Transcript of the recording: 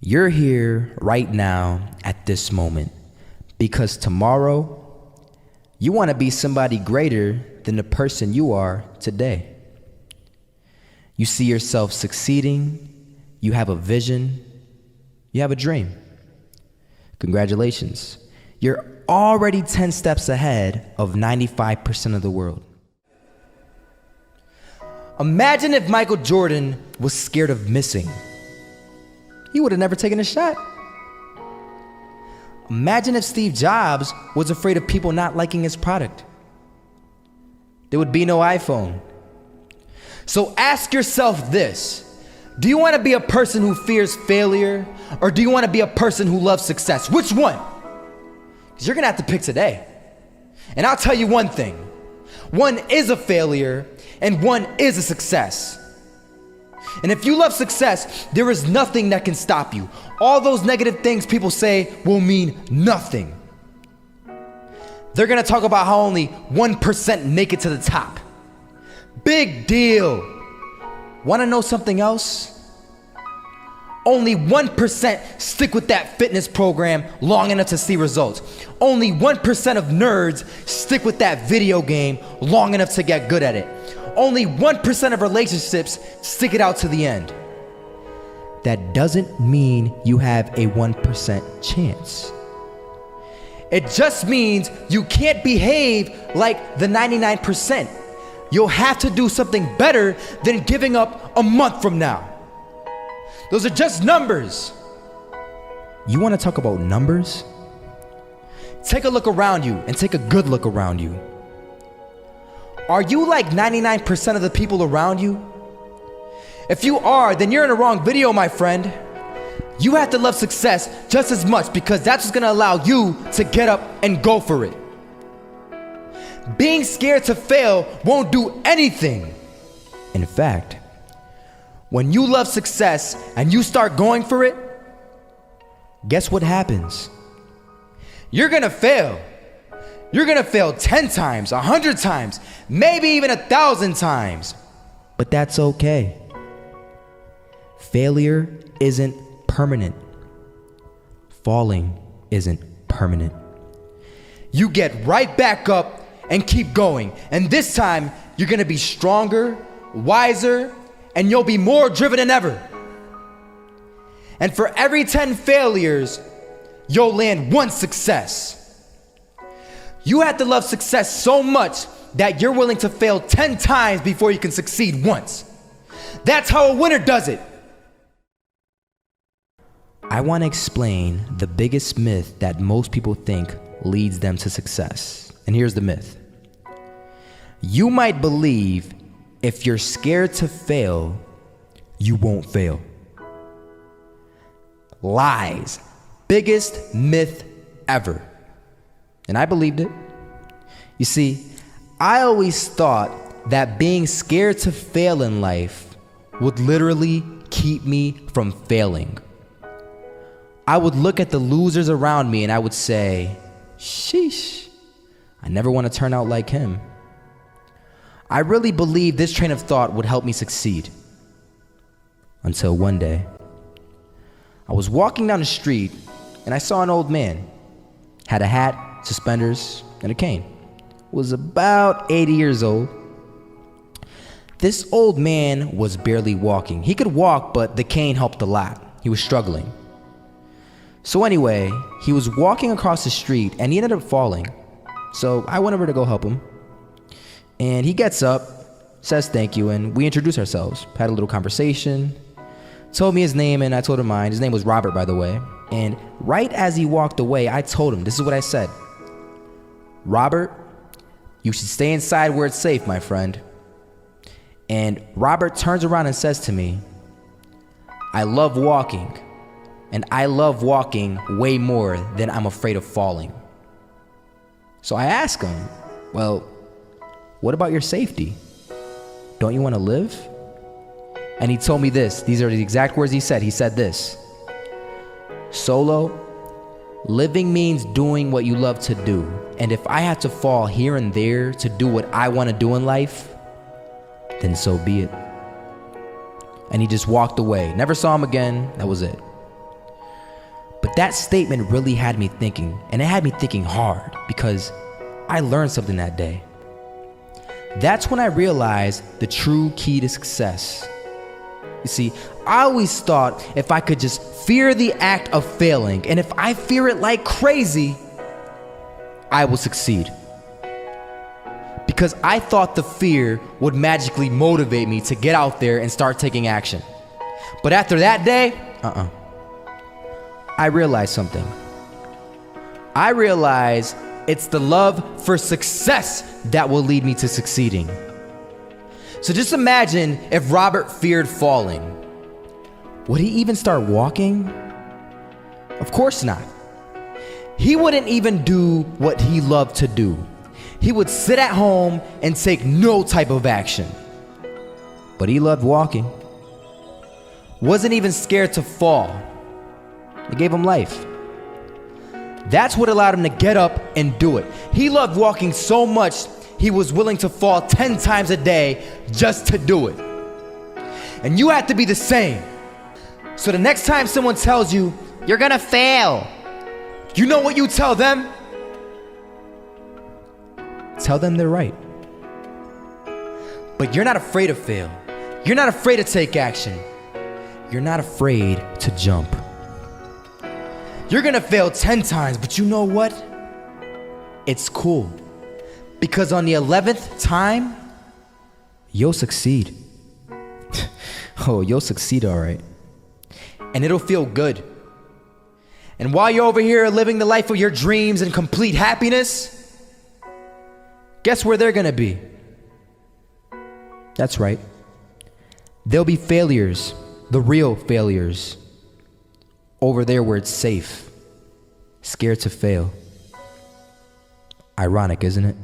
You're here right now at this moment because tomorrow you want to be somebody greater than the person you are today. You see yourself succeeding, you have a vision, you have a dream. Congratulations. You're already 10 steps ahead of 95% of the world. Imagine if Michael Jordan was scared of missing. He would have never taken a shot. Imagine if Steve Jobs was afraid of people not liking his product. There would be no iPhone. So ask yourself this: do you want to be a person who fears failure, or do you want to be a person who loves success? Which one? Because you're going to have to pick today. And I'll tell you one thing: one is a failure and one is a success. And if you love success, there is nothing that can stop you. All those negative things people say will mean nothing. They're gonna talk about how only 1% make it to the top. Big deal. Wanna know something else? Only 1% stick with that fitness program long enough to see results. Only 1% of nerds stick with that video game long enough to get good at it. Only 1% of relationships stick it out to the end. That doesn't mean you have a 1% chance. It just means you can't behave like the 99%. You'll have to do something better than giving up a month from now. Those are just numbers. You want to talk about numbers? Take a look around you and take a good look around you. Are you like 99% of the people around you? If you are, then you're in the wrong video, my friend. You have to love success just as much because that's what's gonna allow you to get up and go for it. Being scared to fail won't do anything. In fact, when you love success and you start going for it, guess what happens? You're gonna fail. You're gonna fail 10 times, 100 times, maybe even 1,000 times. But that's okay. Failure isn't permanent. Falling isn't permanent. You get right back up and keep going. And this time, you're gonna be stronger, wiser, and you'll be more driven than ever. And for every 10 failures, you'll land one success. You have to love success so much that you're willing to fail 10 times before you can succeed once. That's how a winner does it. I want to explain the biggest myth that most people think leads them to success. And here's the myth. You might believe if you're scared to fail, you won't fail. Lies. Biggest myth ever. And I believed it. You see, I always thought that being scared to fail in life would literally keep me from failing. I would look at the losers around me and I would say, sheesh, I never want to turn out like him. I really believed this train of thought would help me succeed. Until one day, I was walking down the street and I saw an old man. Had a hat, suspenders, and a cane. Was about 80 years old. This old man was barely walking. He could walk, but the cane helped a lot. He was struggling. So anyway, he was walking across the street and he ended up falling. So I went over to go help him. And he gets up, says thank you, and we introduced ourselves. Had a little conversation. Told me his name and I told him mine. His name was Robert, by the way. And right as he walked away, I told him, this is what I said. Robert, you should stay inside where it's safe, my friend. And Robert turns around and says to me, I love walking, and I love walking way more than I'm afraid of falling. So I asked him, well, what about your safety? Don't you want to live? And he told me this. These are the exact words he said. He said this: Solo, living means doing what you love to do. And if I have to fall here and there to do what I want to do in life, then so be it. And he just walked away. Never saw him again. That was it. That statement really had me thinking, and it had me thinking hard because I learned something that day. That's when I realized the true key to success. You see, I always thought if I could just fear the act of failing, and if I fear it like crazy, I will succeed. Because I thought the fear would magically motivate me to get out there and start taking action. But after that day, I realized something. I realized it's the love for success that will lead me to succeeding. So just imagine if Robert feared falling. Would he even start walking? Of course not. He wouldn't even do what he loved to do. He would sit at home and take no type of action. But he loved walking. Wasn't even scared to fall. It gave him life. That's what allowed him to get up and do it. He loved walking so much, he was willing to fall 10 times a day just to do it. And you have to be the same. So the next time someone tells you, you're gonna fail, you know what you tell them? Tell them they're right. But you're not afraid to fail. You're not afraid to take action. You're not afraid to jump. You're gonna fail 10 times, but you know what? It's cool. Because on the 11th time, you'll succeed. Oh, you'll succeed, all right. And it'll feel good. And while you're over here living the life of your dreams and complete happiness, guess where they're gonna be? That's right. They'll be failures, the real failures. Over there where it's safe, scared to fail. Ironic, isn't it?